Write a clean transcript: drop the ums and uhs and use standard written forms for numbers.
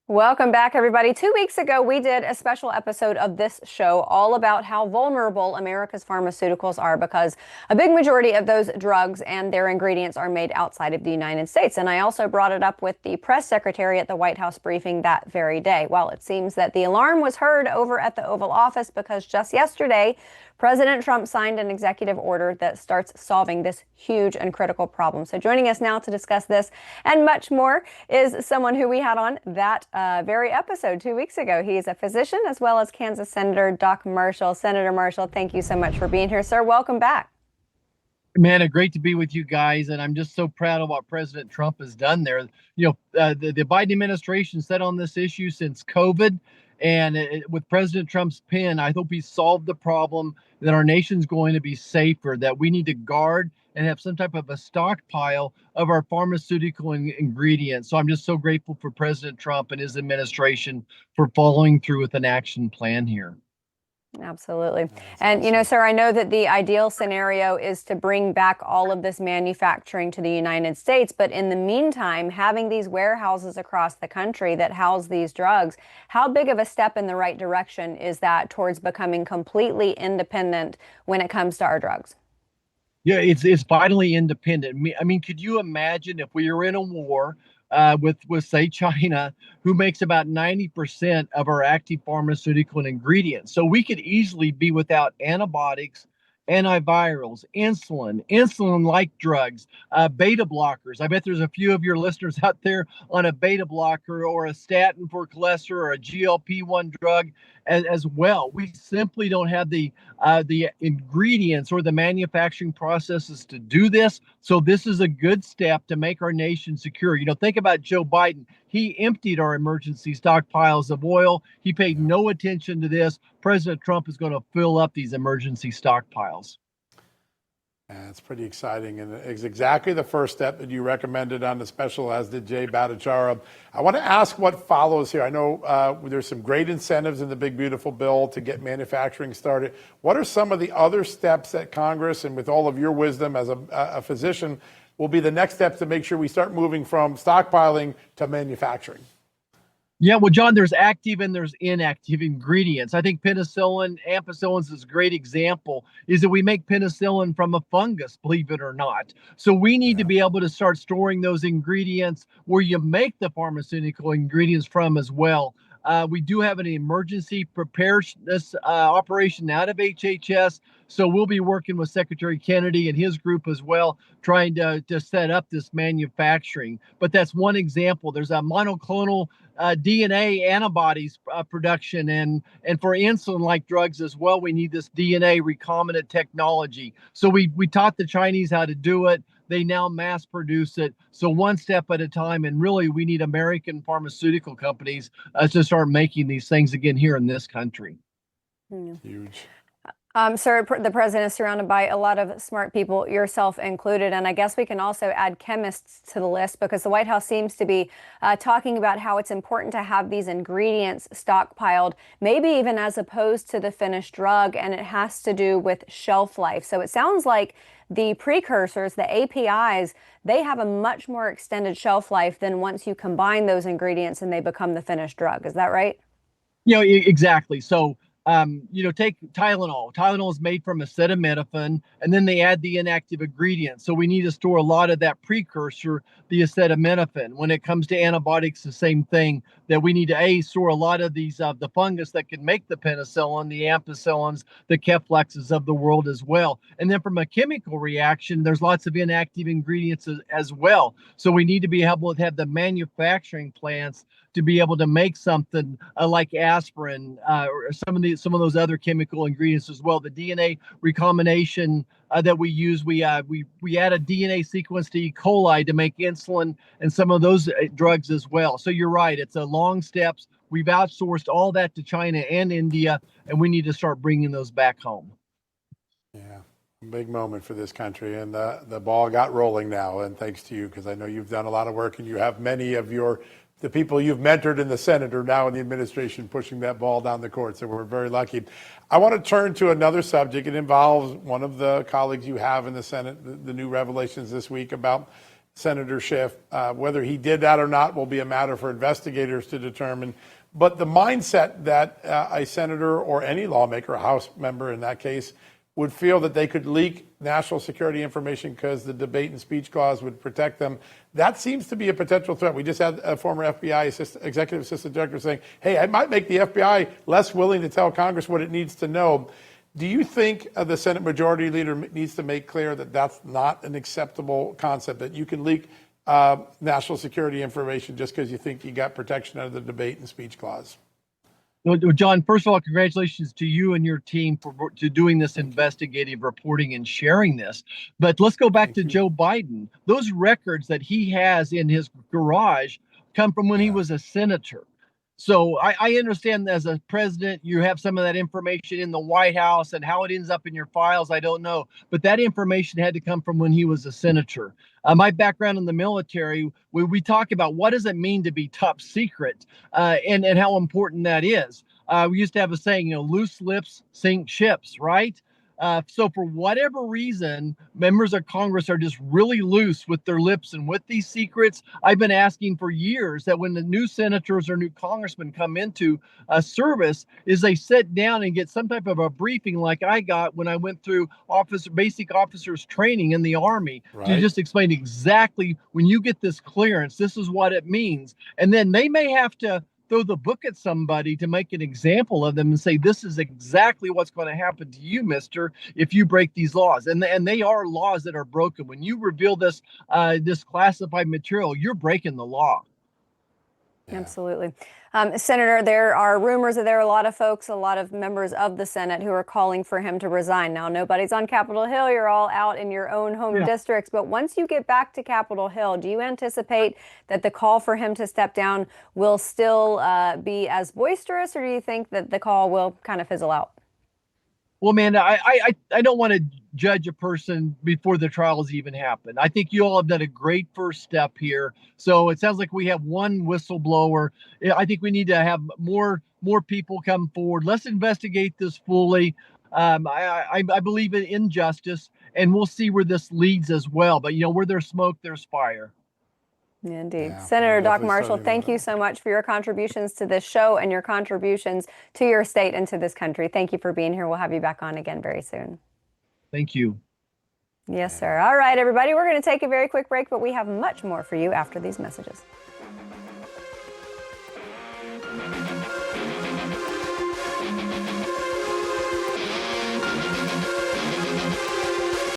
Welcome back, everybody. 2 weeks ago, we did a special episode of this show all about how vulnerable America's pharmaceuticals are because a big majority of those drugs and their ingredients are made outside of the United States. And I also brought it up with the press secretary at the White House briefing that very day. Well, it seems that the alarm was heard over at the Oval Office because just yesterday, President Trump signed an executive order that starts solving this huge and critical problem. So joining us now to discuss this and much more is someone who we had on that very episode 2 weeks ago. He is a physician as well as Kansas Senator Doc Marshall. Senator Marshall, thank you so much for being here, sir. Welcome back. Man, great to be with you guys, and I'm just so proud of what President Trump has done there. The Biden administration set on this issue since COVID, and with President Trump's pen, I hope he solved the problem that our nation's going to be safer, that we need to guard and have some type of a stockpile of our pharmaceutical ingredients. So I'm just so grateful for President Trump and his administration for following through with an action plan here. Absolutely. And, sir, I know that the ideal scenario is to bring back all of this manufacturing to the United States. But in the meantime, having these warehouses across the country that house these drugs, how big of a step in the right direction is that towards becoming completely independent when it comes to our drugs? Yeah, it's vitally independent. I mean, could you imagine if we were in a war with say China, who makes about 90% of our active pharmaceutical ingredients? So we could easily be without antibiotics, antivirals, insulin-like drugs, beta blockers. I bet there's a few of your listeners out there on a beta blocker or a statin for cholesterol or a GLP-1 drug as well. We simply don't have the ingredients or the manufacturing processes to do this. So this is a good step to make our nation secure. Think about Joe Biden. He emptied our emergency stockpiles of oil. He paid no attention to this. President Trump is going to fill up these emergency stockpiles. Yeah, it's pretty exciting, and it's exactly the first step that you recommended on the special, as did Jay Bhattacharya. I want to ask what follows here. I know there's some great incentives in the big, beautiful bill to get manufacturing started. What are some of the other steps that Congress, and with all of your wisdom as a physician, will be the next steps to make sure we start moving from stockpiling to manufacturing? Yeah, well, John, there's active and there's inactive ingredients. I think penicillin, ampicillin is a great example, is that we make penicillin from a fungus, believe it or not. So we need to be able to start storing those ingredients where you make the pharmaceutical ingredients from as well. We do have an emergency preparedness operation out of HHS. So we'll be working with Secretary Kennedy and his group as well, trying to set up this manufacturing. But that's one example. There's a monoclonal DNA antibodies production, and for insulin-like drugs as well, we need this DNA recombinant technology. So we taught the Chinese how to do it. They now mass produce it. So one step at a time. And really, we need American pharmaceutical companies to start making these things again here in this country. Huge. Sir, the president is surrounded by a lot of smart people, yourself included. And I guess we can also add chemists to the list because the White House seems to be talking about how it's important to have these ingredients stockpiled, maybe even as opposed to the finished drug. And it has to do with shelf life. So it sounds like the precursors, the APIs, they have a much more extended shelf life than once you combine those ingredients and they become the finished drug. Is that right? Exactly. So take Tylenol. Tylenol is made from acetaminophen, and then they add the inactive ingredients. So we need to store a lot of that precursor, the acetaminophen. When it comes to antibiotics, the same thing, that we need to store a lot of these the fungus that can make the penicillin, the ampicillins, the Keflexes of the world as well. And then from a chemical reaction, there's lots of inactive ingredients as well. So we need to be able to have the manufacturing plants to be able to make something like aspirin or some of those other chemical ingredients as well. The DNA recombination that we use, we add a DNA sequence to E. coli to make insulin and some of those drugs as well. So you're right, it's a long steps. We've outsourced all that to China and India, and we need to start bringing those back home. Yeah, big moment for this country, and the ball got rolling now, and thanks to you, because I know you've done a lot of work, and you have many of the people you've mentored in the Senate are now in the administration pushing that ball down the court. So we're very lucky. I want to turn to another subject. It involves one of the colleagues you have in the Senate, the new revelations this week about Senator Schiff. Whether he did that or not will be a matter for investigators to determine. But the mindset that a senator or any lawmaker, a House member in that case, would feel that they could leak national security information because the debate and speech clause would protect them, that seems to be a potential threat. We just had a former FBI executive assistant director saying, hey, I might make the FBI less willing to tell Congress what it needs to know. Do you think the Senate Majority Leader needs to make clear that that's not an acceptable concept, that you can leak national security information just because you think you got protection under the debate and speech clause? Well, John, first of all, congratulations to you and your team for doing this investigative reporting and sharing this. But let's go back to Joe Biden. Those records that he has in his garage come from when he was a senator. So I understand as a president, you have some of that information in the White House, and how it ends up in your files, I don't know. But that information had to come from when he was a senator. My background in the military, we talk about what does it mean to be top secret, and how important that is. We used to have a saying, loose lips sink ships, right? So for whatever reason, members of Congress are just really loose with their lips and with these secrets. I've been asking for years that when the new senators or new congressmen come into service, is they sit down and get some type of a briefing like I got when I went through basic officers training in the Army, to just explain exactly when you get this clearance, this is what it means. And then they may have to throw the book at somebody to make an example of them and say, this is exactly what's going to happen to you, mister, if you break these laws. And they are laws that are broken. When you reveal this classified material, you're breaking the law. Yeah. Absolutely. Senator, there are rumors that there are a lot of folks, a lot of members of the Senate who are calling for him to resign. Now, nobody's on Capitol Hill. You're all out in your own home districts. But once you get back to Capitol Hill, do you anticipate that the call for him to step down will still be as boisterous, or do you think that the call will kind of fizzle out? Well, Amanda, I don't want to judge a person before the trials even happen. I think you all have done a great first step here. So it sounds like we have one whistleblower. I think we need to have more people come forward. Let's investigate this fully. I believe in injustice, and we'll see where this leads as well. But where there's smoke, there's fire. Indeed. Senator Doc Marshall, thank you so much for your contributions to this show and your contributions to your state and to this country. Thank you for being here. We'll have you back on again very soon. Thank you. Yes, sir. All right, everybody, we're going to take a very quick break, but we have much more for you after these messages.